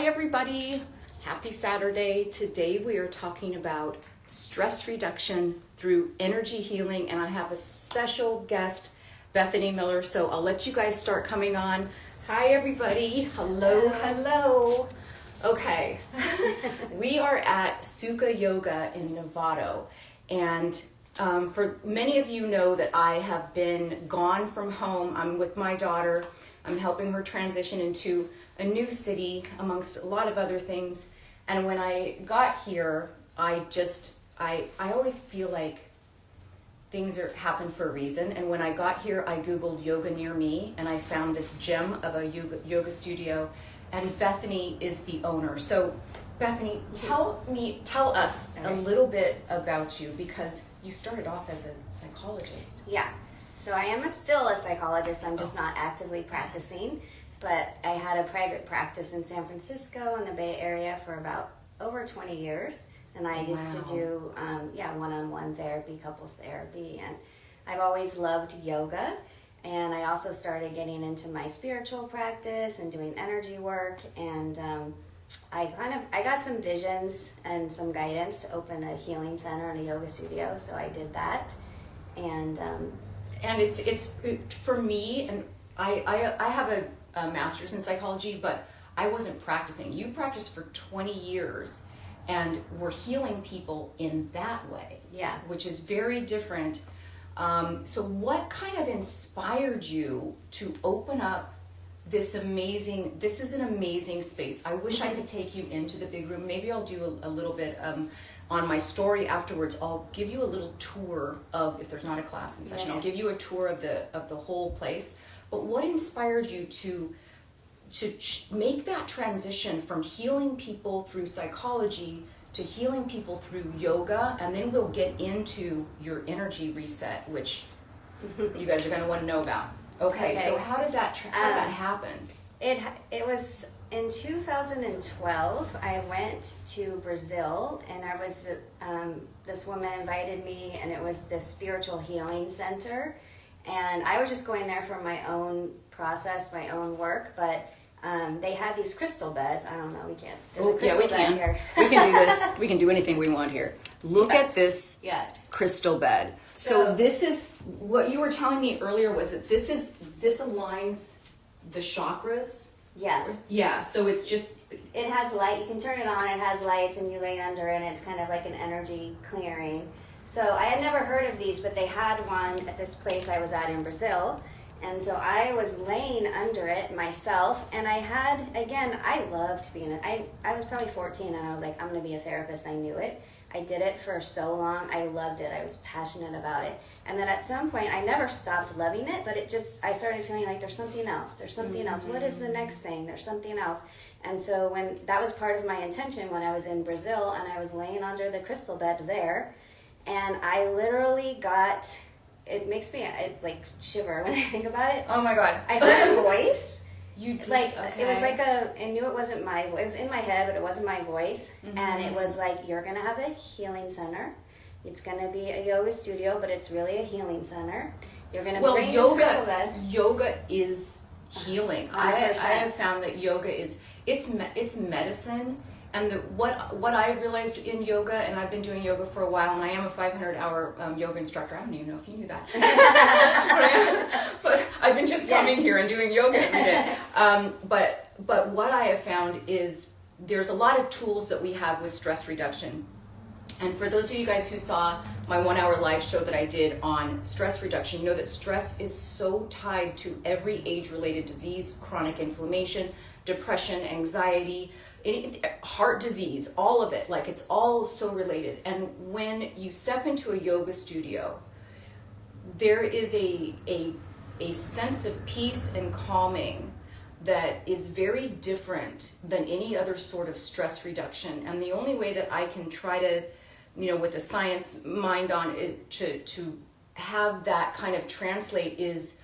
everybody. Happy Saturday. Today we are talking about stress reduction through energy healing, and I have a special guest, Bethany Miller. So I'll let you guys start coming on. Hi everybody. Hello, hello. Okay. We are at Sukha Yoga in Novato, and for many of you know that I have been gone from home. I'm with my daughter. I'm helping her transition into a new city amongst a lot of other things. And when I got here, I always feel like things happen for a reason. And when I got here, I Googled yoga near me, and I found this gem of a yoga studio, and Bethany is the owner. So Bethany, tell us a little bit about you, because you started off as a psychologist. Yeah, so I am still a psychologist. I'm just not actively practicing, but I had a private practice in San Francisco in the Bay Area for about over 20 years. And I used to do, one-on-one therapy, couples therapy, and I've always loved yoga. And I also started getting into my spiritual practice and doing energy work. And I got some visions and some guidance to open a healing center and a yoga studio. So I did that. And it's for me, and I have a master's in psychology, but I wasn't practicing. You practiced for 20 years. And we're healing people in that way, which is very different. So what kind of inspired you to open up this is an amazing space. I wish I could take you into the big room. Maybe I'll do a little bit on my story afterwards. I'll give you a little tour of, if there's not a class in session, I'll give you a tour of the whole place. But what inspired you to make that transition from healing people through psychology to healing people through yoga? And then we'll get into your energy reset, which you guys are going to want to know about. Okay. So how did that happen? It was in 2012. I went to Brazil, and I was this woman invited me, and it was this spiritual healing center, and I was just going there for my own process, my own work, but they had these crystal beds. I don't know, we can't. We can. Here. We can do this. We can do anything we want here. Look at this crystal bed. So this is what you were telling me earlier, was that this aligns the chakras? Yeah. Yeah, so it's just... It has light. You can turn it on. It has lights, and you lay under it, and it's kind of like an energy clearing. So I had never heard of these, but they had one at this place I was at in Brazil. And so I was laying under it myself, and I loved being I was probably 14, and I was like, I'm going to be a therapist. I knew it. I did it for so long. I loved it. I was passionate about it. And then at some point, I never stopped loving it, but I started feeling like there's something else. There's something else. What is the next thing? There's something else. And so that was part of my intention when I was in Brazil, and I was laying under the crystal bed there, and I literally got... it's like shiver when I think about it. Oh my God. I heard a voice. You did? It was like I knew it wasn't my voice. It was in my head, but it wasn't my voice. Mm-hmm. And it was like, you're going to have a healing center. It's going to be a yoga studio, but it's really a healing center. You're going to bring this crystal bed. Yoga is healing. I have found that yoga it's medicine. And what I realized in yoga, and I've been doing yoga for a while, and I am a 500-hour yoga instructor. I don't even know if you knew that. but I've been just coming here and doing yoga every day. But what I have found is there's a lot of tools that we have with stress reduction. And for those of you guys who saw my 1-hour live show that I did on stress reduction, you know that stress is so tied to every age-related disease, chronic inflammation, depression, anxiety, heart disease, all of it. Like, it's all so related. And when you step into a yoga studio, there is a sense of peace and calming that is very different than any other sort of stress reduction. And the only way that I can try to, with a science mind on it, to have that kind of translate is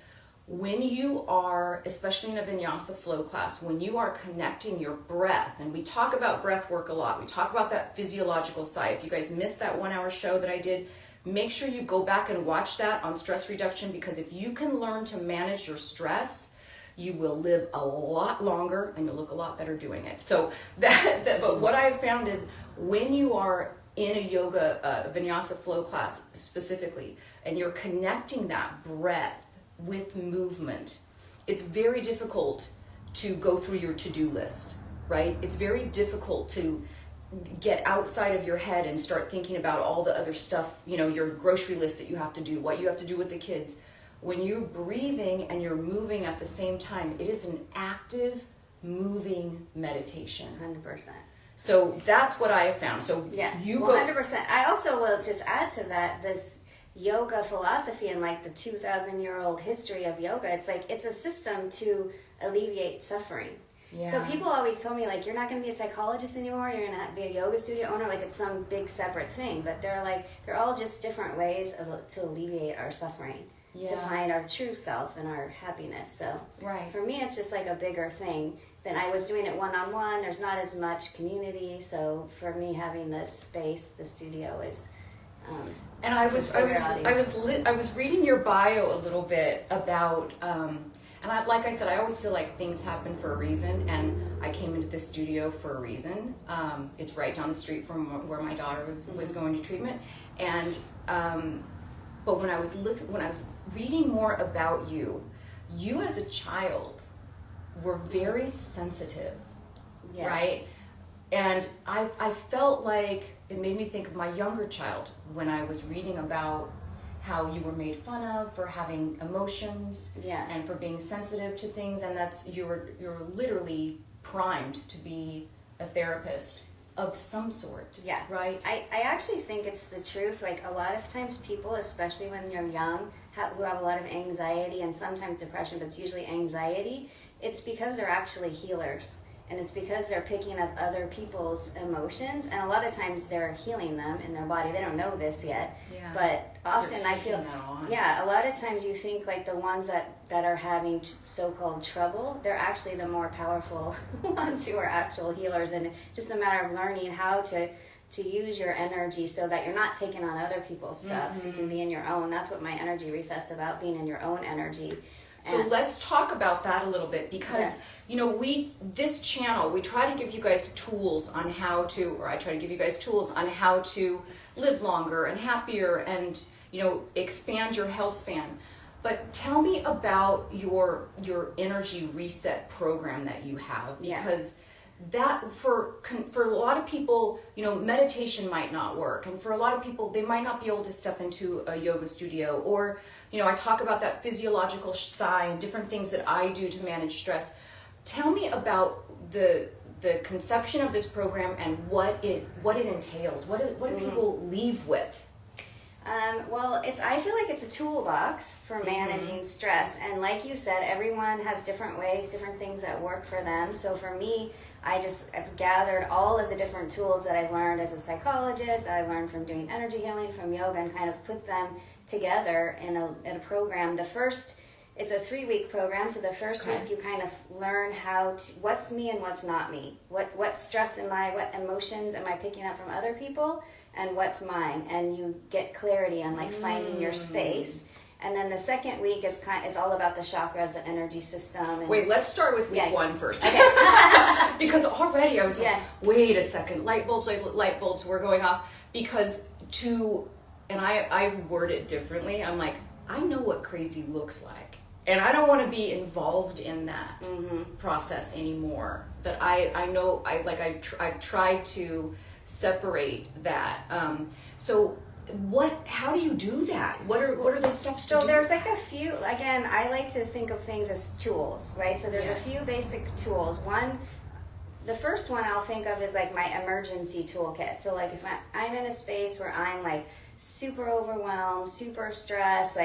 when you are, especially in a vinyasa flow class, when you are connecting your breath, and we talk about breath work a lot, we talk about that physiological side. If you guys missed that 1-hour show that I did, make sure you go back and watch that on stress reduction, because if you can learn to manage your stress, You will live a lot longer and you'll look a lot better doing it. So but what I've found is when you are in a yoga vinyasa flow class specifically, and you're connecting that breath with movement, it's very difficult to go through your to-do list, right? It's very difficult to get outside of your head and start thinking about all the other stuff, your grocery list that you have to do, what you have to do with the kids. When you're breathing and you're moving at the same time, it is an active, moving meditation. 100%. So that's what I have found. So yeah, you 100%. I also will just add to that this yoga philosophy and like the 2,000-year-old history of yoga. It's like it's a system to alleviate suffering. Yeah. So people always tell me like you're not going to be a psychologist anymore. You're going to be a yoga studio owner. Like it's some big separate thing. But they're all just different ways to alleviate our suffering. Yeah. To find our true self and our happiness. So right. For me, it's just like a bigger thing. Then I was doing it one-on-one. There's not as much community, so for me having this space, the studio is. And I was reading your bio a little bit about, and like I said, I always feel like things happen for a reason, and I came into this studio for a reason. It's right down the street from where my daughter was going to treatment, and but when I was reading more about you as a child were very sensitive, yes. Right? And I felt like it made me think of my younger child when I was reading about how you were made fun of for having emotions, yeah. And for being sensitive to things, and you're literally primed to be a therapist of some sort. Yeah. Right? I actually think it's the truth. Like a lot of times people, especially when you're young, who have a lot of anxiety and sometimes depression, but it's usually anxiety, it's because they're actually healers. And it's because they're picking up other people's emotions. And a lot of times they're healing them in their body. They don't know this yet. Yeah. But often I feel, a lot of times you think like the ones that are having so-called trouble, they're actually the more powerful ones who are actual healers. And it's just a matter of learning how to use your energy so that you're not taking on other people's stuff. Mm-hmm. So you can be in your own. That's what my energy reset's about, being in your own energy. So let's talk about that a little bit because, this channel, we try to give you guys tools on how to, or I try to give you guys tools on how to live longer and happier and, expand your health span. But tell me about your energy reset program that you have because that for a lot of people, meditation might not work. And for a lot of people, they might not be able to step into a yoga studio or, I talk about that physiological side and different things that I do to manage stress. Tell me about the conception of this program and what it entails. What do people leave with? I feel like it's a toolbox for managing stress. And like you said, everyone has different ways, different things that work for them. So for me, I've gathered all of the different tools that I've learned as a psychologist, that I learned from doing energy healing, from yoga, and kind of put them together in a program. It's a 3-week program, so the first week you kind of learn what's me and what's not me. What stress what emotions am I picking up from other people, and what's mine, and you get clarity on finding your space. And then the second week is it's all about the chakras, the energy system. And wait, let's start with week 1 first. Okay. Because already I was like, wait a second, light bulbs were going off. Because and I word it differently. I'm like, I know what crazy looks like. And I don't want to be involved in that process anymore. But I know, I've tried to separate that. So how do you do that? What are the steps to do? So there's a few, again, I like to think of things as tools, right? So there's a few basic tools. The first one I'll think of is my emergency toolkit. So if I'm in a space where I'm super overwhelmed, super stressed,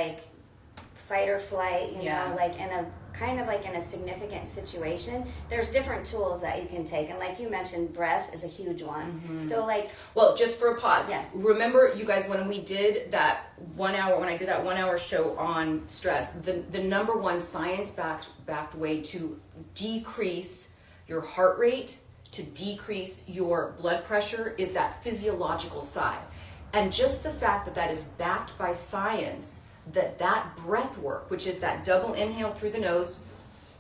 fight or flight, in a kind of in a significant situation, there's different tools that you can take. And like you mentioned, breath is a huge one. Mm-hmm. So well, just for a pause. Yeah. Remember, you guys, when we did that 1 hour, when I did that 1 hour show on stress, the number one science-backed way to decrease your heart rate, to decrease your blood pressure is that physiological side. And just the fact that is backed by science, that breath work, which is that double inhale through the nose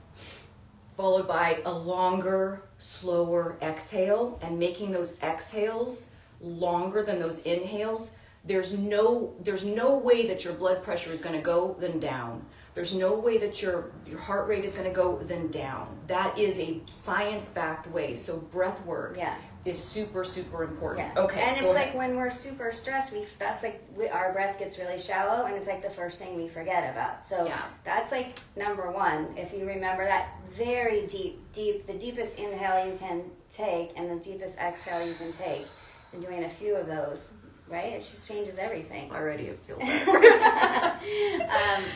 followed by a longer, slower exhale, and making those exhales longer than those inhales, there's no way that your blood pressure is going to go then down. There's no way that your heart rate is going to go then down. That is a science-backed way. So breath work is super, super important. Yeah. Okay. And it's like when we're super stressed, our breath gets really shallow, and it's like the first thing we forget about. So that's like number one. If you remember that very deep, the deepest inhale you can take and the deepest exhale you can take, and doing a few of those, right? It just changes everything. Already I feel better.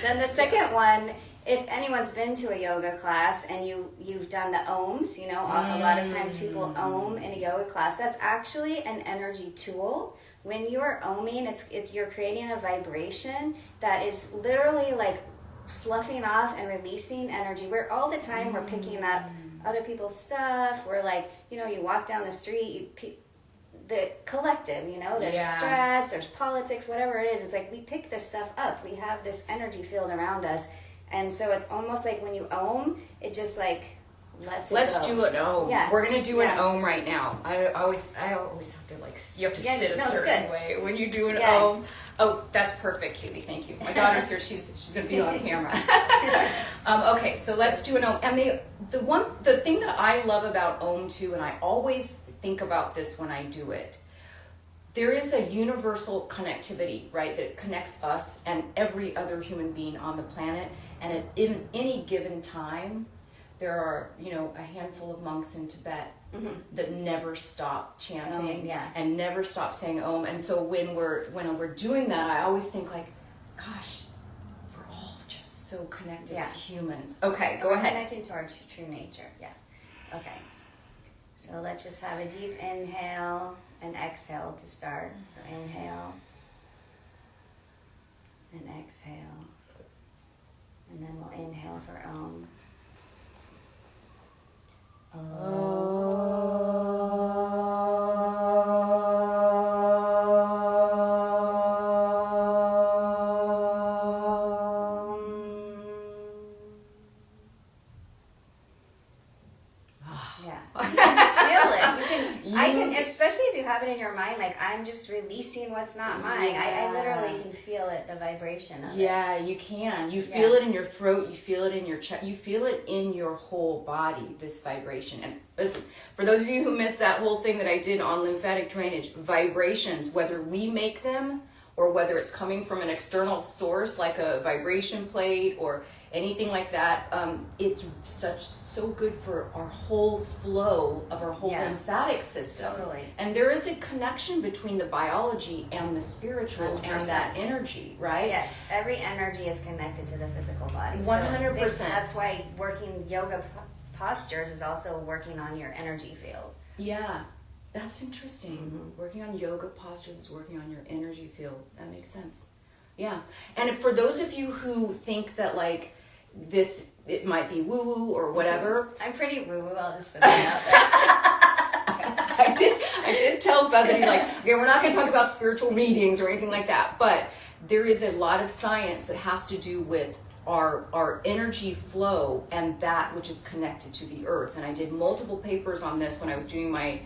Then the second one, if anyone's been to a yoga class and you've done the ohms, a lot of times people ohm in a yoga class. That's actually an energy tool. When you're ohming, it's you're creating a vibration that is literally like sloughing off and releasing energy. We're all the time we're picking up other people's stuff. We're like, you walk down the street, the collective, there's stress, there's politics, whatever it is. It's like we pick this stuff up. We have this energy field around us. And so it's almost like when you ohm, it just like lets it go. Let's do an ohm. Yeah. We're going to do an ohm right now. I always have to you have to sit a certain way when you do an ohm. Oh, that's perfect, Kaylee. Thank you. My daughter's here. She's going to be on camera. Okay, so let's do an ohm. And the thing that I love about ohm too, and I always think about this when I do it, there is a universal connectivity, right, that connects us and every other human being on the planet. And at any given time, there are, a handful of monks in Tibet that never stop chanting and never stop saying Om. And so when we're doing that, I always think like, gosh, we're all just so connected as humans. Okay, go ahead. Connecting to our true nature. Yeah. Okay. So let's just have a deep inhale and exhale to start. So inhale and exhale. And then we'll inhale for Om. Especially if you have it in your mind, like I'm just releasing what's not mine. I literally can feel it, the vibration of it. Yeah, you can. You feel it in your throat, you feel it in your chest, you feel it in your whole body, this vibration. And listen, for those of you who missed that whole thing that I did on lymphatic drainage, vibrations, whether we make them or whether it's coming from an external source like a vibration plate or anything like that, it's so good for our whole flow of our whole lymphatic system. Totally. And there is a connection between the biology and the spiritual 100%. and that energy, right? Yes, every energy is connected to the physical body. 100%. So that's why working yoga postures is also working on your energy field. Yeah. That's interesting. Mm-hmm. Working on yoga postures is working on your energy field. That makes sense. Yeah. And for those of you who think that like it might be woo-woo or whatever. I'm pretty woo-woo, I'll just put that out there. I did tell Bethany, like, okay, we're not going to talk about spiritual readings or anything like that, but there is a lot of science that has to do with our energy flow and that which is connected to the earth. And I did multiple papers on this when I was doing my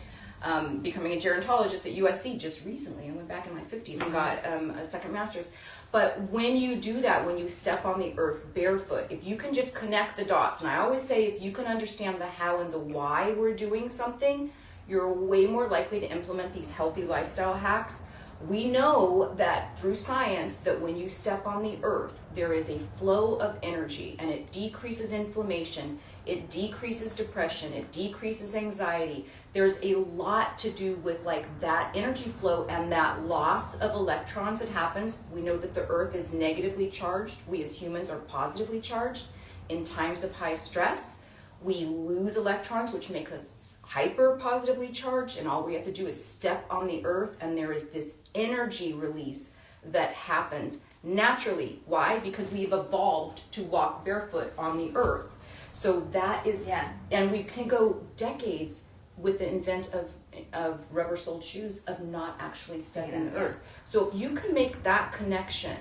becoming a gerontologist at USC just recently. I went back in my 50s and got a second master's. But when you do that, when you step on the earth barefoot, if you can just connect the dots, and I always say if you can understand the how and the why we're doing something, you're way more likely to implement these healthy lifestyle hacks. We know that through science that when you step on the earth, there is a flow of energy and it decreases inflammation, it decreases depression, it decreases anxiety. There's a lot to do with like that energy flow and that loss of electrons that happens. We know that the earth is negatively charged. We as humans are positively charged. In times of high stress, we lose electrons, which makes us hyper positively charged, and all we have to do is step on the earth and there is this energy release that happens naturally. Why? Because we've evolved to walk barefoot on the earth. So that is, and we can go decades with the invent of rubber-soled shoes of not actually stepping the earth. So if you can make that connection,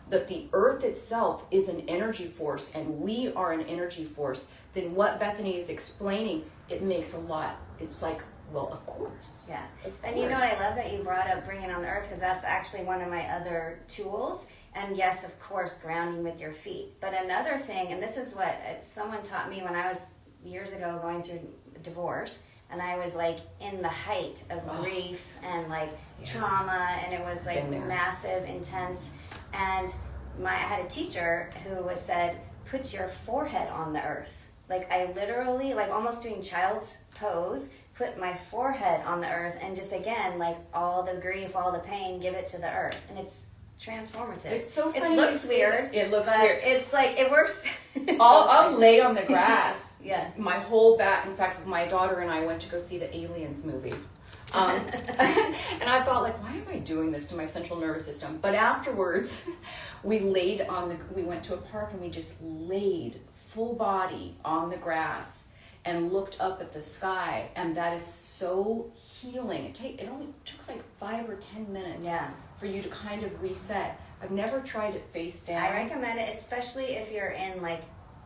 that the earth itself is an energy force and we are an energy force, then what Bethany is explaining, it makes a lot. It's like, well, of course. Yeah. Of And you know what, course. I love that you brought up bringing on the earth, because that's actually one of my other tools. And yes, of course, grounding with your feet. But another thing, and this is what someone taught me when I was years ago going through divorce, and I was like in the height of grief and like trauma, and it was like massive, intense. And I had a teacher who was said, put your forehead on the earth. Like I literally, like almost doing child's pose, put my forehead on the earth, and just again, like all the grief, all the pain, give it to the earth. And it's transformative. It's so funny. It looks weird. It looks but weird. It's like, it works. I'll lay on the grass. Yeah. My whole back. In fact, my daughter and I went to go see the Aliens movie. And I thought, like, why am I doing this to my central nervous system? But afterwards, we went to a park and we just laid full body on the grass and looked up at the sky. And that is so healing. It only took like 5 or 10 minutes for you to kind of reset. I've never tried it face down. I recommend it, especially if you're in like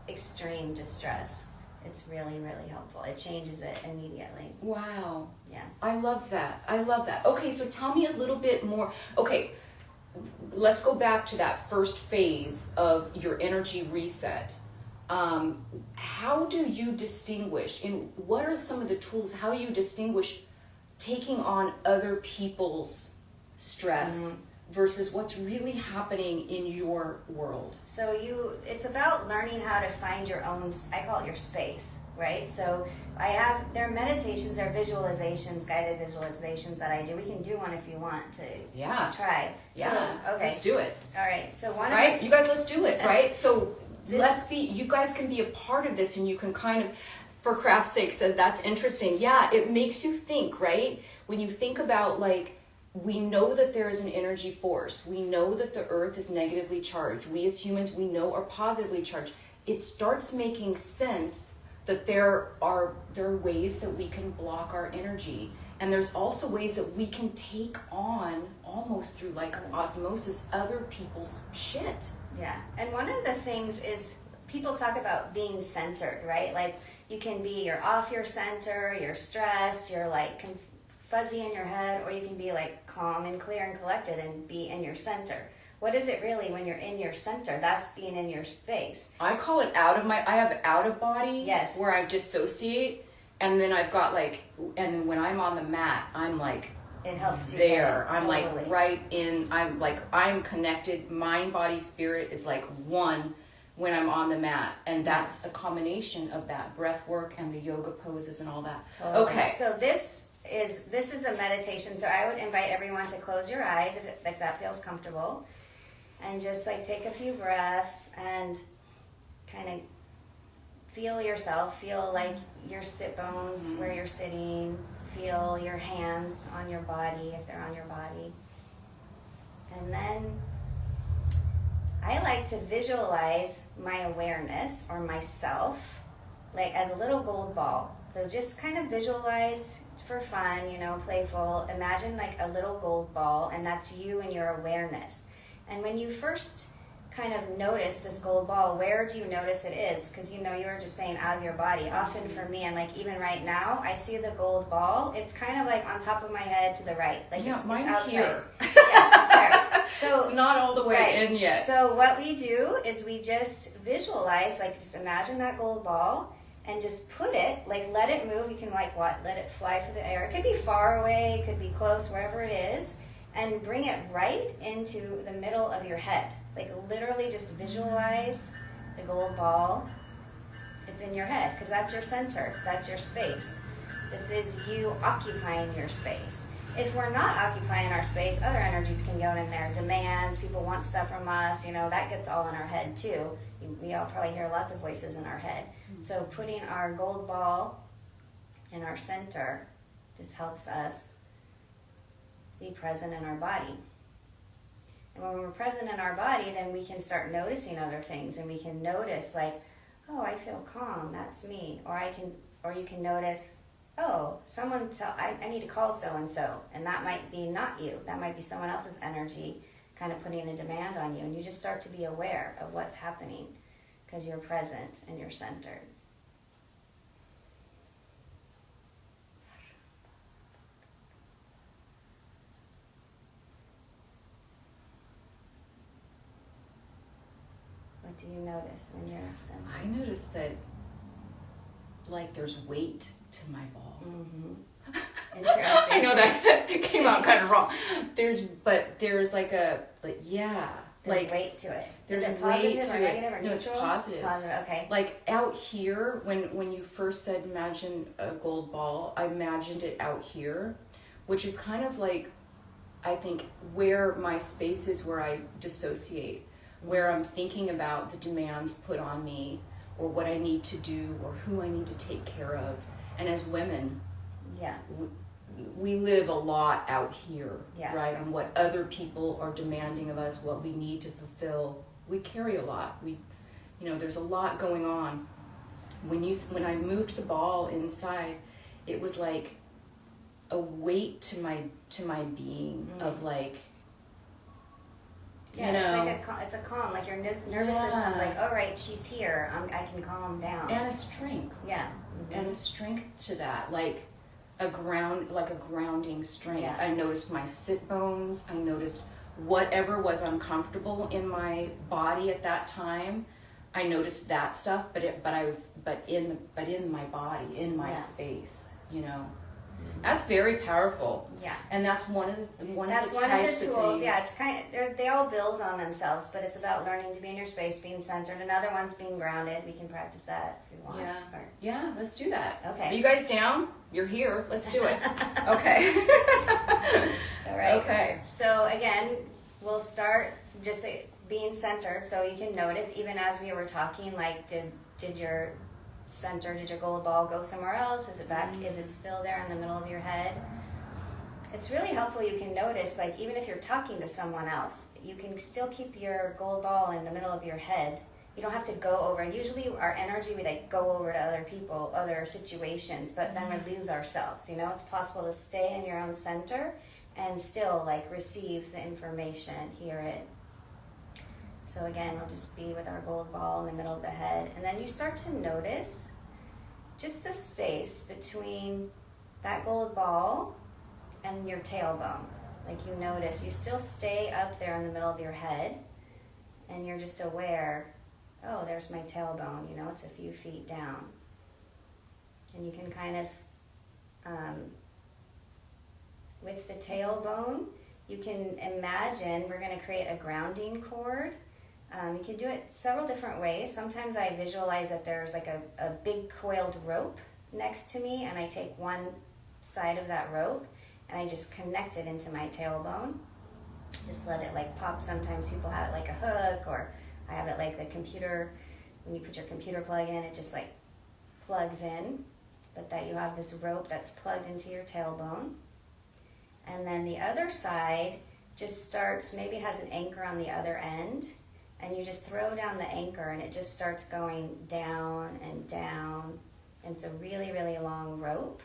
extreme distress. It's really, really helpful. It changes it immediately. Wow. Yeah. I love that. Okay, so tell me a little bit more. Okay, let's go back to that first phase of your energy reset. How do you distinguish, and what are some of the tools, how do you distinguish taking on other people's stress versus what's really happening in your world? So it's about learning how to find your own, I call it your space, right? So there are meditations, there are visualizations, guided visualizations that I do. We can do one if you want to try. Yeah, so, okay. Let's do it. All right, so you guys, let's do it, right? So you guys can be a part of this, and you can kind of, for craft's sake, said that's interesting. Yeah, it makes you think, right? When you think about, like, we know that there is an energy force. We know that the earth is negatively charged. We as humans, we know, are positively charged. It starts making sense that there are ways that we can block our energy. And there's also ways that we can take on, almost through like osmosis, other people's shit. Yeah, and one of the things is people talk about being centered, right? Like you're off your center, you're stressed, you're like fuzzy in your head, or you can be like calm and clear and collected and be in your center. What is it really when you're in your center? That's being in your space. I call it I have out of body, yes, where I dissociate, and then I've got and then when I'm on the mat, I'm like, it helps you there. I'm totally. like right in, I'm connected. Mind, body, spirit is like one when I'm on the mat. And that's a combination of that breath work and the yoga poses and all that. Totally. Okay. So this is a meditation. So I would invite everyone to close your eyes if that feels comfortable. And just like take a few breaths and kind of feel yourself. Feel like your sit bones where you're sitting. Feel your hands on your body if they're on your body. And then I like to visualize my awareness or myself like as a little gold ball. So just kind of visualize for fun, playful. Imagine like a little gold ball, and that's you and your awareness. And when you first kind of notice this gold ball, where do you notice it is? Because you were just saying out of your body. Often for me, and like even right now, I see the gold ball. It's kind of like on top of my head to the right. Like yeah, mine's outside. here. Yeah, there. So it's not all the way in yet. So what we do is we just visualize, like just imagine that gold ball and just put it, like let it move. You can let it fly through the air. It could be far away, it could be close, wherever it is. And bring it right into the middle of your head. Like literally just visualize the gold ball. It's in your head because that's your center. That's your space. This is you occupying your space. If we're not occupying our space, other energies can go in there. Demands, people want stuff from us, that gets all in our head too. We all probably hear lots of voices in our head. So putting our gold ball in our center just helps us be present in our body. And when we're present in our body, then we can start noticing other things, and we can notice like, oh, I feel calm, that's me. Or you can notice, oh, I need to call so-and-so, and that might be not you. That might be someone else's energy kind of putting a demand on you, and you just start to be aware of what's happening because you're present and you're centered. notice when you're centered? I notice that, like, there's weight to my ball. Interesting. I know that came out kind of wrong. There's like There's weight to it. There's Is it weight positive to or negative or it. No, it's neutral? positive. Positive, okay. Like out here, when you first said imagine a gold ball, I imagined it out here, which is kind of like, I think, where my space is, where I dissociate, where I'm thinking about the demands put on me, or what I need to do, or who I need to take care of. And as women, Yeah. we live a lot out here, Yeah. right? On what other people are demanding of us, what we need to fulfill. We carry a lot. There's a lot going on. When I moved the ball inside, it was like a weight to my being of like. Yeah, it's a calm. Like your nervous system's like, all right, she's here. I can calm down. And a strength. Yeah. And a strength to that, like a grounding strength. Yeah. I noticed my sit bones. I noticed whatever was uncomfortable in my body at that time. I noticed that stuff, but in my body, in my space, That's very powerful. Yeah. And that's one of the tools. Things. Yeah, it's they all build on themselves, but it's about learning to be in your space, being centered. Another one's being grounded. We can practice that if you want. Yeah. Yeah, let's do that. Okay. Are you guys down? You're here. Let's do it. Okay. All right. Okay. So again, we'll start just being centered, so you can notice even as we were talking, like did your gold ball go somewhere else? Is it back? Is it still there in the middle of your head? It's really helpful. You can notice, like, even if you're talking to someone else, you can still keep your gold ball in the middle of your head. You don't have to go over. And usually our energy, we like go over to other people, other situations, but then we lose ourselves. It's possible to stay in your own center and still like receive the information, hear it. So again, we'll just be with our gold ball in the middle of the head. And then you start to notice just the space between that gold ball and your tailbone. Like you notice, you still stay up there in the middle of your head and you're just aware, oh, there's my tailbone, it's a few feet down. And you can kind of, with the tailbone, you can imagine we're going to create a grounding cord. You can do it several different ways. Sometimes I visualize that there's like a big coiled rope next to me, and I take one side of that rope and I just connect it into my tailbone. Just let it like pop. Sometimes people have it like a hook, or I have it like the computer. When you put your computer plug in, it just like plugs in. But that you have this rope that's plugged into your tailbone. And then the other side just starts, maybe it has an anchor on the other end, and you just throw down the anchor and it just starts going down and down. And it's a really, really long rope.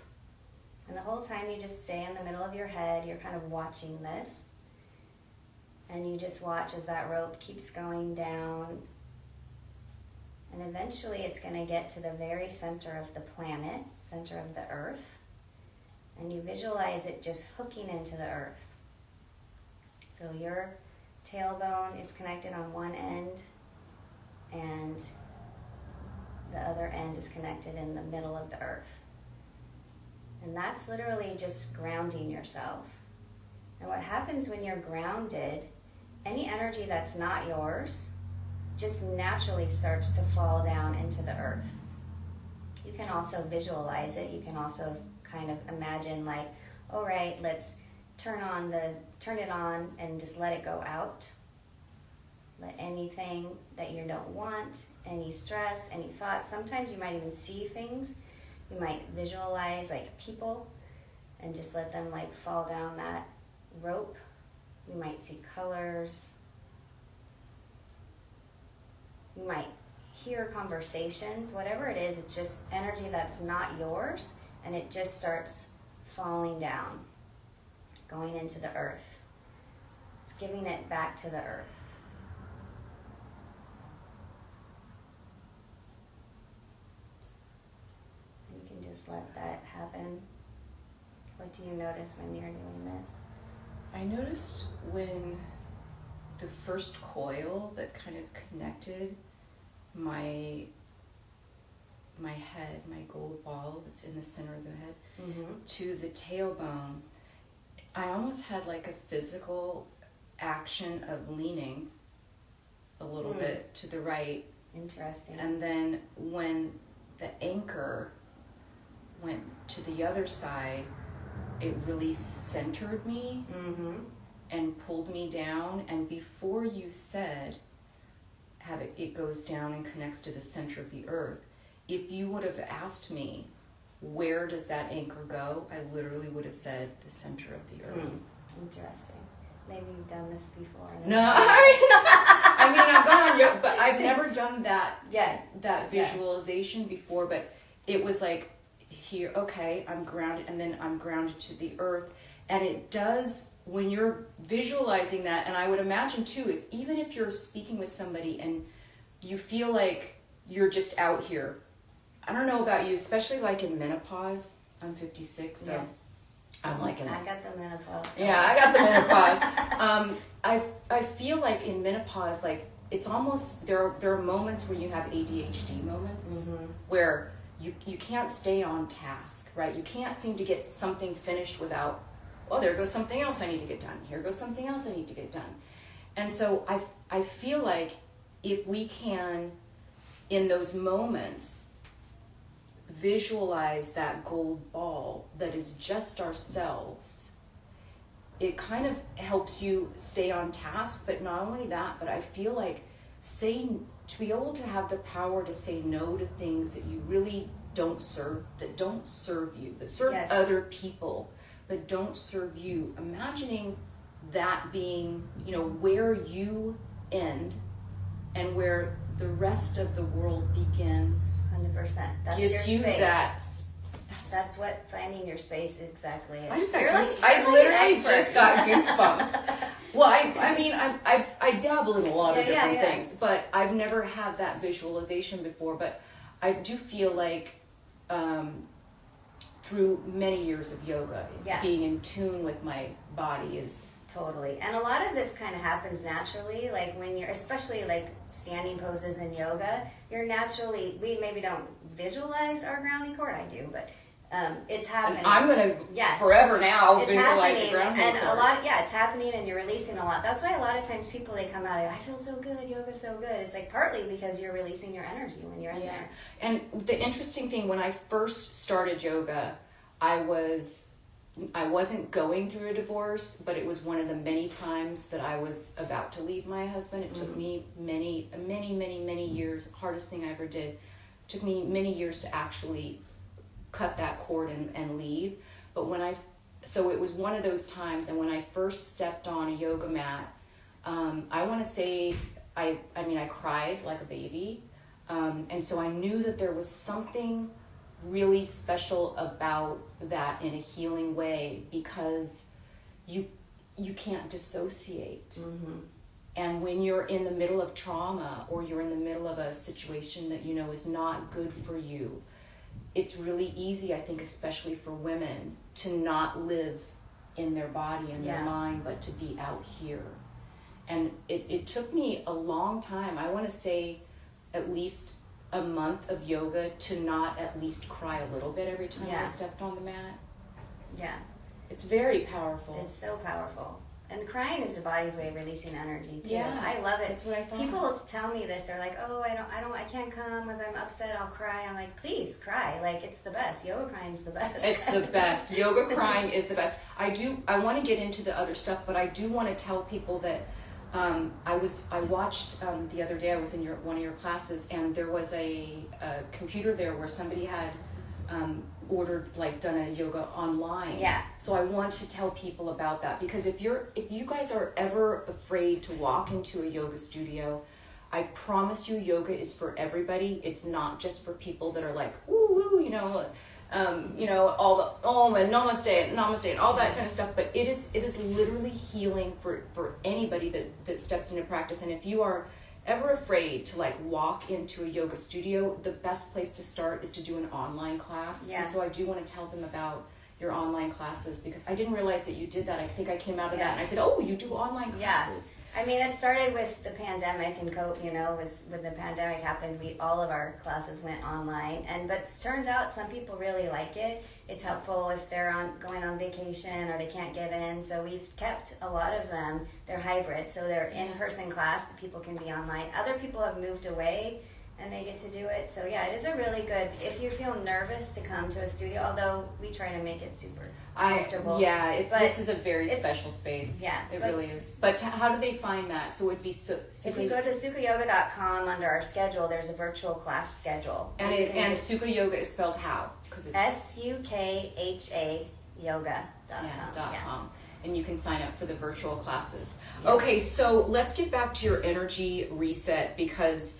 And the whole time you just stay in the middle of your head, you're kind of watching this. And you just watch as that rope keeps going down. And eventually it's going to get to the very center of the planet, center of the earth. And you visualize it just hooking into the earth. So your tailbone is connected on one end, and the other end is connected in the middle of the earth. And that's literally just grounding yourself. And what happens when you're grounded, any energy that's not yours just naturally starts to fall down into the earth. You can also visualize it. You can also kind of imagine like, all right, let's turn it on and just let it go out. Let anything that you don't want, any stress, any thoughts. Sometimes you might even see things. You might visualize like people and just let them like fall down that rope. You might see colors. You might hear conversations. Whatever it is, it's just energy that's not yours, and it just starts falling down, going into the earth. It's giving it back to the earth. You can just let that happen. What do you notice when you're doing this? I noticed when the first coil that kind of connected my head, my gold ball that's in the center of the head, to the tailbone, I almost had like a physical action of leaning a little bit to the right. Interesting. And then when the anchor went to the other side, it really centered me and pulled me down. And before you said, it goes down and connects to the center of the earth, if you would have asked me, where does that anchor go? I literally would have said the center of the earth. Interesting. Maybe you've done this before. No, I mean, I've gone on yoga, but I've never done that visualization before, but it was like, here, okay, I'm grounded, and then I'm grounded to the earth. And it does, when you're visualizing that, and I would imagine too, even if you're speaking with somebody and you feel like you're just out here, I don't know about you, especially like in menopause. I'm 56, so I'm like I got the menopause. Yeah, I got the menopause. I feel like in menopause, like it's almost, there are moments where you have ADHD moments where you can't stay on task, right? You can't seem to get something finished without, oh, there goes something else I need to get done. Here goes something else I need to get done. And so I feel like if we can, in those moments, visualize that gold ball that is just ourselves, it kind of helps you stay on task. But not only that, but I feel like to be able to have the power to say no to things that you really don't serve you, that serve other people but don't serve you, imagining that being, where you end and where the rest of the world begins. 100%. That's gives your you space. That's what finding your space exactly is. I literally just got goosebumps. Well, I mean, I dabble in a lot of different things, but I've never had that visualization before. But I do feel like through many years of yoga, being in tune with my body is... Totally. And a lot of this kind of happens naturally, like when you're, especially like standing poses in yoga, you're naturally, we maybe don't visualize our grounding cord, I do, but it's happening. And I'm going to forever now visualize the grounding cord. And it's happening and you're releasing a lot. That's why a lot of times people, they come out and I feel so good, yoga's so good. It's like partly because you're releasing your energy when you're in there. And the interesting thing, when I first started yoga, I wasn't going through a divorce, but it was one of the many times that I was about to leave my husband. It took me many years, hardest thing I ever did. It took me many years to actually cut that cord and leave. But so it was one of those times, and when I first stepped on a yoga mat, I want to say, I cried like a baby. And so I knew that there was something really special about that in a healing way, because you can't dissociate. And when you're in the middle of trauma, or you're in the middle of a situation that is not good for you, it's really easy, I think, especially for women, to not live in their body and their mind, but to be out here. And it took me a long time, I want to say at least a month of yoga, to not at least cry a little bit every time I stepped on the mat. Yeah. It's very powerful. It's so powerful. And crying is the body's way of releasing energy too. Yeah, I love it. That's what I thought. People tell me this. They're like, "Oh, I can't come because I'm upset. I'll cry." I'm like, "Please cry. Like, it's the best. Yoga crying is the best." It's the best. Yoga crying is the best. I want to get into the other stuff, but I do want to tell people that I watched the other day. I was in one of your classes, and there was a computer there where somebody had done a yoga online. Yeah. So I want to tell people about that, because if you guys are ever afraid to walk into a yoga studio, I promise you, yoga is for everybody. It's not just for people that are like, ooh, all the om and namaste and all that kind of stuff. But it is literally healing for anybody that steps into practice. And if you are ever afraid to walk into a yoga studio, the best place to start is to do an online class. Yeah. And so I do want to tell them about your online classes, because I didn't realize that you did that. I think I came out of Yeah. that and I said, oh, you do online Yeah. classes. I mean, it started with the pandemic and when the pandemic happened, all of our classes went online. But it turns out some people really like it. It's helpful if they're going on vacation or they can't get in. So we've kept a lot of them. They're hybrid, so they're in-person class, but people can be online. Other people have moved away and they get to do it. So yeah, it is a really good, if you feel nervous to come to a studio, although we try to make it super comfortable. This is a very special space. Yeah. It really is. But how do they find that? So it would be if you go to sukayoga.com, under our schedule, there's a virtual class schedule. And Suka Yoga is spelled how? SUKHA yoga.com. .com. And you can sign up for the virtual classes. Yeah. Okay, so let's get back to your energy reset, because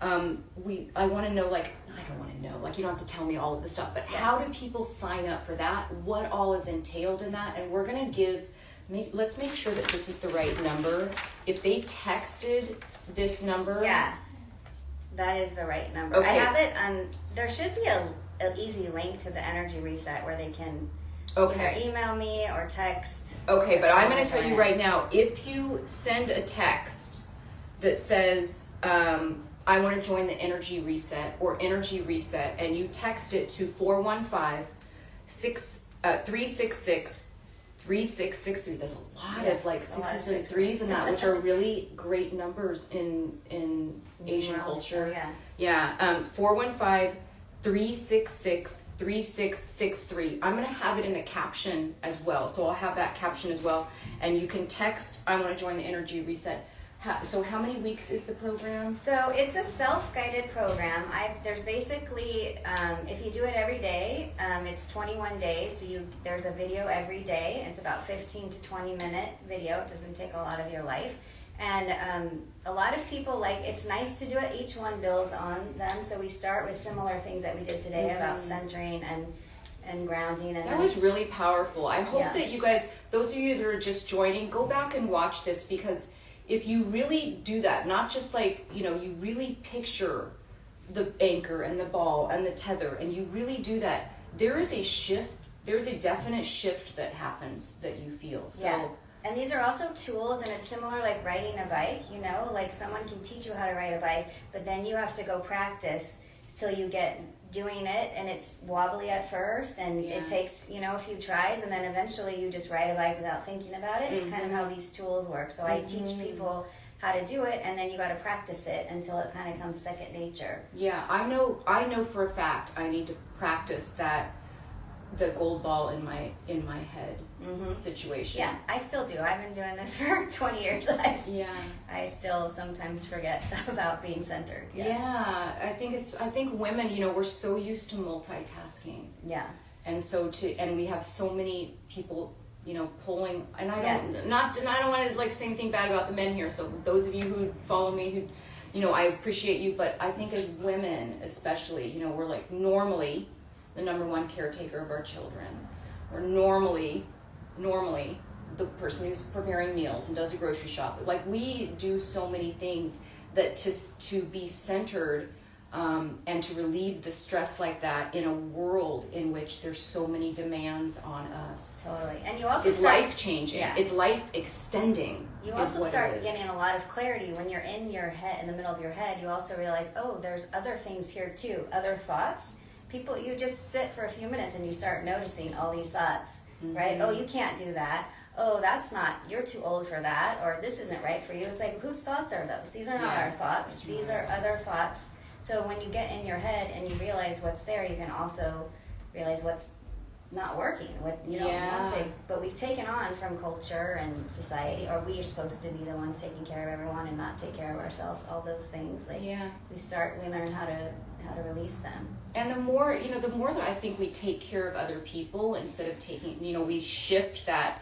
I want to know, like, I don't want to know, like, you don't have to tell me all of the stuff, but how do people sign up for that? What all is entailed in that? And we're going to let's make sure that this is the right number. If they texted this number. Yeah, that is the right number. Okay. I have it on, there should be an easy link to the energy reset where they can either email me or text. Okay, but I'm going to tell you right now, if you send a text that says, I want to join the energy reset or energy reset, and you text it to 415-366-3663. There's a lot of like sixes and threes in that, which are really great numbers in Asian culture. Oh, yeah. 415-366-3663. I'm going to have it in the caption as well. So I'll have that caption as well. And you can text, I want to join the energy reset. So how many weeks is the program? So it's a self-guided program. There's basically, if you do it every day, it's 21 days. So there's a video every day. It's about 15 to 20 minute video. It doesn't take a lot of your life. And a lot of people it's nice to do it. Each one builds on them. So we start with similar things that we did today about centering and grounding. And that was really powerful. I hope that you guys, those of you that are just joining, go back and watch this, because if you really do that, not just you really picture the anchor and the ball and the tether, and you really do that, there is a shift, there's a definite shift that happens that you feel. So, and these are also tools, and it's similar like riding a bike, like someone can teach you how to ride a bike, but then you have to go practice till you get doing it, and it's wobbly at first, and it takes a few tries, and then eventually you just ride a bike without thinking about it. It's kind of how these tools work. So I teach people how to do it, and then you got to practice it until it kind of comes second nature. Yeah, I know for a fact I need to practice the gold ball in my head situation. Yeah, I still do. I've been doing this for 20 years. I still sometimes forget about being centered. I think women, we're so used to multitasking. Yeah. And so and we have so many people, pulling, and I don't want to say anything bad about the men here. So those of you who follow me, who, I appreciate you, but I think as women, especially, we're normally the number one caretaker of our children. We're normally the person who's preparing meals and does a grocery shop. We do so many things that to be centered and to relieve the stress like that in a world in which there's so many demands on us. Totally. And you also it's life changing. Yeah. It's life extending. You also start getting a lot of clarity when you're in your head, in the middle of your head. You also realize, there's other things here too, other thoughts. You just sit for a few minutes and you start noticing all these thoughts, right? Oh, you can't do that. Oh, that's not, you're too old for that, or this isn't right for you. It's like, whose thoughts are those? These are not our thoughts. These are other thoughts. So when you get in your head and you realize what's there, you can also realize what's not working. But we've taken on from culture and society, or we are supposed to be the ones taking care of everyone and not take care of ourselves. All those things. We learn how to release them. And the more that I think we take care of other people instead of taking, we shift that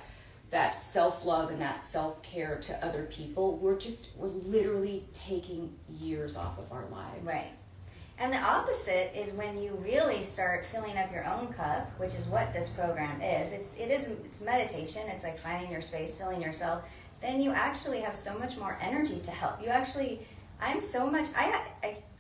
self-love and that self-care to other people, we're literally taking years off of our lives. Right. And the opposite is when you really start filling up your own cup, which is what this program is. It's meditation. It's like finding your space, filling yourself. Then you actually have so much more energy to help. I'm so much,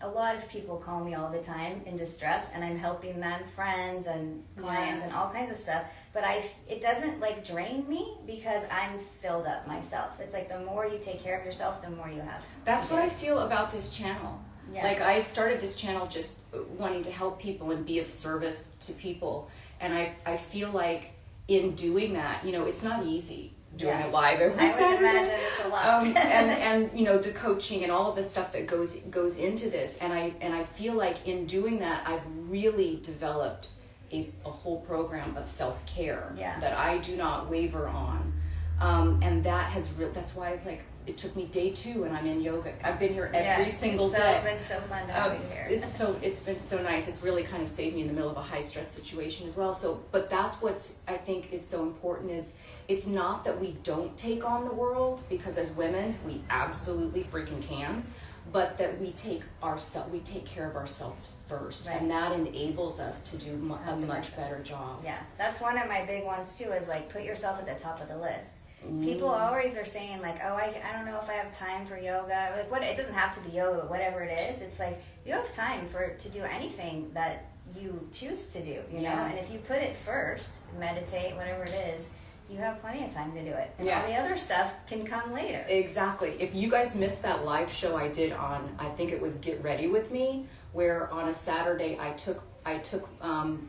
a lot of people call me all the time in distress, and I'm helping them, friends and clients and all kinds of stuff. But it doesn't like drain me because I'm filled up myself. It's like the more you take care of yourself, the more you have. That's what I feel about this channel. Yeah. Like I started this channel just wanting to help people and be of service to people. And I feel like in doing that, you know, it's not easy doing it live every Saturday. I would imagine it's a lot. and you know, the coaching and all of the stuff that goes into this. And I feel like in doing that, I've really developed a whole program of self-care that I do not waver on. And that's why it took me day 2 and I'm in yoga. I've been here every single day. It's been so fun to have you here. It's been so nice. It's really kind of saved me in the middle of a high stress situation as well. So, but that's what's I think is so important is it's not that we don't take on the world, because as women we absolutely freaking can, but that we take care of ourselves first, and that enables us to do a much better job. Yeah, that's one of my big ones too. Is like put yourself at the top of the list. People always are saying like, oh, I don't know if I have time for yoga. Like, what? It doesn't have to be yoga, but whatever it is, it's like you have time to do anything that you choose to do, you know. And if you put it first, meditate, whatever it is, you have plenty of time to do it, and all the other stuff can come later. Exactly. If you guys missed that live show I did on, I think it was Get Ready With Me, where on a Saturday I took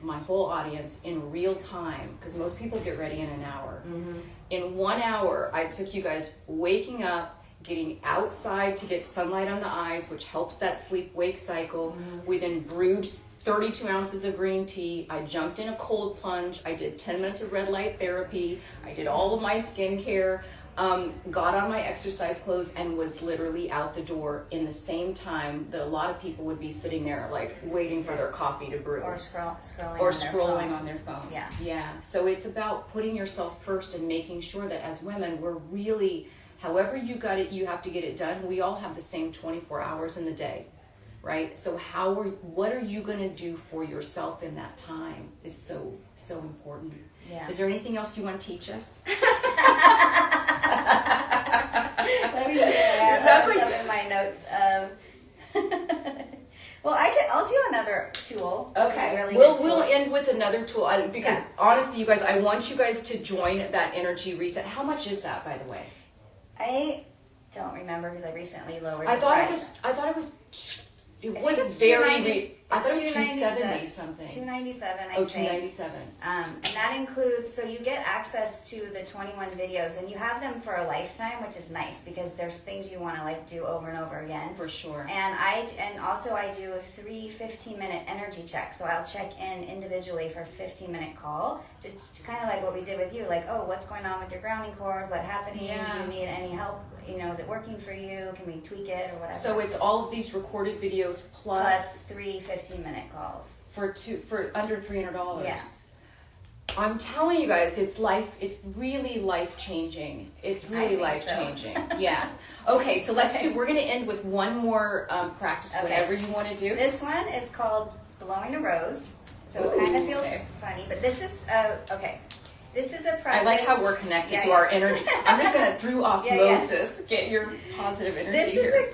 my whole audience in real time, because most people get ready in an hour. In 1 hour, I took you guys waking up, getting outside to get sunlight on the eyes, which helps that sleep-wake cycle. We then brewed 32 ounces of green tea. I jumped in a cold plunge. I did 10 minutes of red light therapy. I did all of my skincare. Got on my exercise clothes and was literally out the door in the same time that a lot of people would be sitting there like waiting for their coffee to brew. Or scrolling on their phone. Yeah. So it's about putting yourself first and making sure that as women we're really, however you got it, you have to get it done. We all have the same 24 hours in the day, right? So what are you going to do for yourself in that time is so important. Yeah. Is there anything else you want to teach us? Let me see. I have some in my notes. Well, I'll do another tool. Okay. Really We'll end with another tool because honestly, you guys, I want you guys to join that energy reset. How much is that, by the way? I don't remember because I recently lowered. I thought it was $270 something. $297, I think. $297. And that includes, so you get access to the 21 videos, and you have them for a lifetime, which is nice because there's things you want to like do over and over again. For sure. And also I do 3 15-minute energy checks, so I'll check in individually for a 15-minute call, just kind of like what we did with you, like, oh, what's going on with your grounding cord? What happening? Do you need any help? You know, is it working for you? Can we tweak it or whatever? So it's all of these recorded videos plus 3 15-minute calls for under $300. Yeah. I'm telling you guys, it's really life changing. It's really life changing. Yeah. Okay, so we're going to end with one more practice, whatever you want to do. This one is called blowing a rose. So it kind of feels funny, but this is This is a practice. I like how we're connected to our energy. I'm just going to, through osmosis, get your positive energy this here.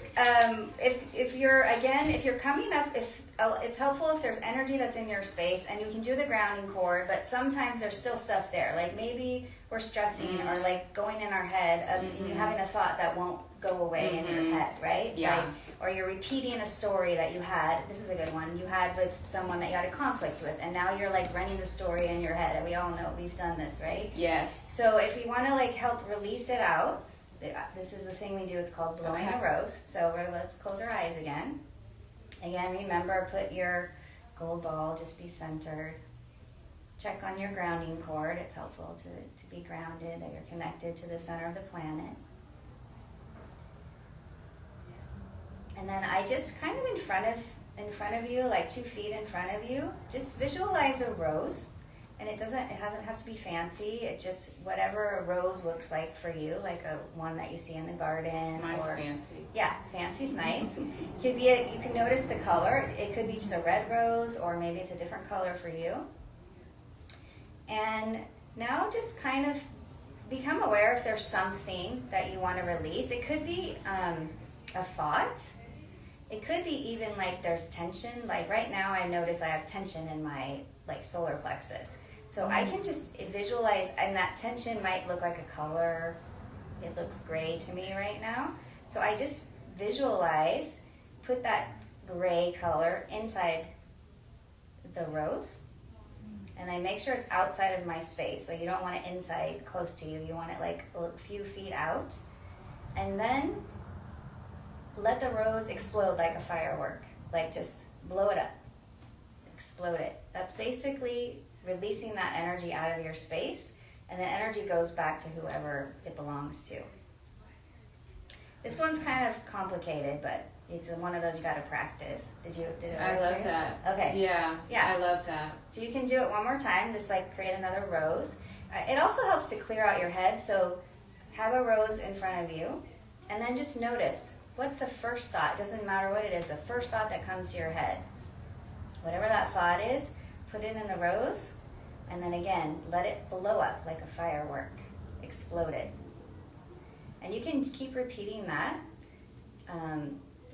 If you're coming up, it's helpful if there's energy that's in your space, and you can do the grounding cord, but sometimes there's still stuff there. Like maybe we're stressing or like going in our head, and you're having a thought that won't go away in your head, right? Yeah. Like, or you're repeating a story that you had. This is a good one. You had with someone that you had a conflict with, and now you're like running the story in your head. And we all know we've done this, right? Yes. So if you want to like help release it out, this is the thing we do. It's called blowing a rose. So let's close our eyes again. Again, remember, put your gold ball, just be centered. Check on your grounding cord. It's helpful to be grounded, that you're connected to the center of the planet. And then I just kind of in front of you, like 2 feet in front of you, just visualize a rose. And it doesn't have to be fancy. It just, whatever a rose looks like for you, like one that you see in the garden. Mine's fancy. Yeah, fancy's nice. Could be you can notice the color. It could be just a red rose, or maybe it's a different color for you. And now just kind of become aware if there's something that you want to release. It could be a thought. It could be even like there's tension. Like right now I notice I have tension in my like solar plexus. So I can just visualize, and that tension might look like a color. It looks gray to me right now. So I just visualize, put that gray color inside the rose, and I make sure it's outside of my space. So you don't want it inside close to you. You want it like a few feet out. And then let the rose explode like a firework. Like just blow it up. Explode it. That's basically releasing that energy out of your space, and the energy goes back to whoever it belongs to. This one's kind of complicated, but it's one of those you got to practice. Did it work I for love you? that. Okay. Yeah. Yes. I love that. So you can do it one more time. Just like create another rose. It also helps to clear out your head. So have a rose in front of you, and then just notice what's the first thought. It doesn't matter what it is. The first thought that comes to your head. Whatever that thought is, put it in the rose, and then again, let it blow up like a firework. Explode it. And you can keep repeating that.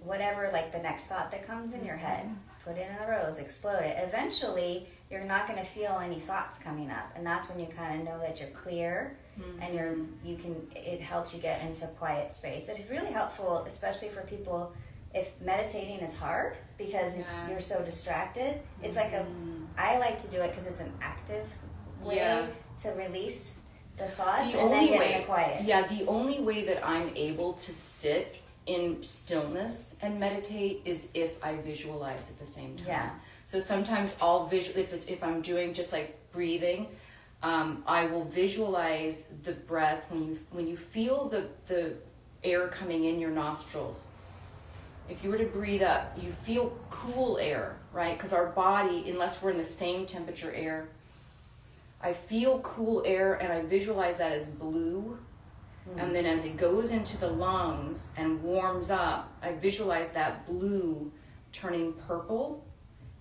Whatever, like the next thought that comes in your head, put it in the rose, explode it. Eventually, you're not going to feel any thoughts coming up, and that's when you kind of know that you're clear, and it helps you get into quiet space. It's really helpful, especially for people if meditating is hard, because you're so distracted. It's like I like to do it because it's an active way to release the thoughts and then get into quiet. Yeah, the only way that I'm able to sit in stillness and meditate is if I visualize at the same time. Yeah. So sometimes I'll if I'm doing just like breathing, I will visualize the breath when you feel the air coming in your nostrils. If you were to breathe up, you feel cool air, right? Because our body, unless we're in the same temperature air, I feel cool air and I visualize that as blue. And then as it goes into the lungs and warms up, I visualize that blue turning purple.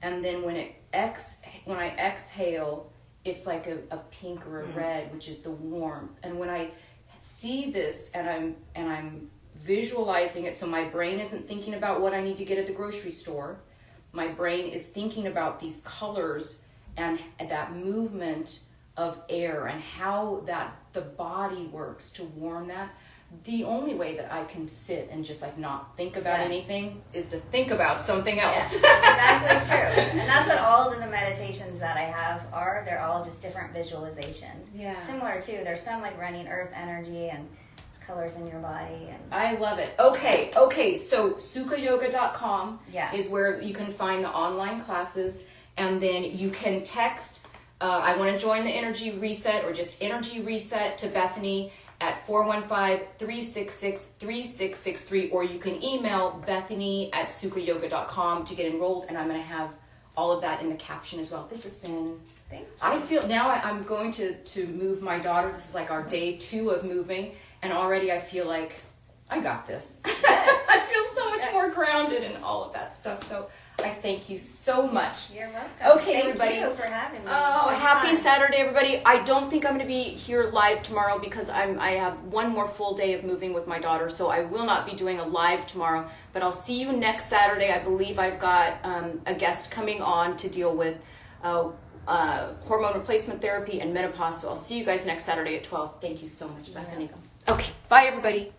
And then when I exhale, it's like a pink or a red, which is the warmth. And when I see this and I'm visualizing it, so my brain isn't thinking about what I need to get at the grocery store. My brain is thinking about these colors and that movement of air and how the body works to warm that. The only way that I can sit and just like not think about anything is to think about something else. Yeah, that's exactly true. And that's what all of the meditations that I have are. They're all just different visualizations. Yeah. Similar too. There's some like running earth energy and colors in your body. And I love it. Okay. So sukhayoga.com is where you can find the online classes, and then you can text I want to join the energy reset, or just energy reset, to Bethany at 415-366-3663, or you can email Bethany@sukhayoga.com to get enrolled, and I'm going to have all of that in the caption as well. This has been... Thank you. I feel now I'm going to move my daughter. This is like our day 2 of moving, and already I feel like I got this. I feel so much more grounded and all of that stuff. So I thank you so much. You're welcome. Okay, everybody. Thank you for having me. Oh, happy Saturday, everybody. I don't think I'm going to be here live tomorrow because I have one more full day of moving with my daughter, so I will not be doing a live tomorrow. But I'll see you next Saturday. I believe I've got a guest coming on to deal with hormone replacement therapy and menopause. So I'll see you guys next Saturday at 12. Thank you so much, Bethany. Okay, bye, everybody.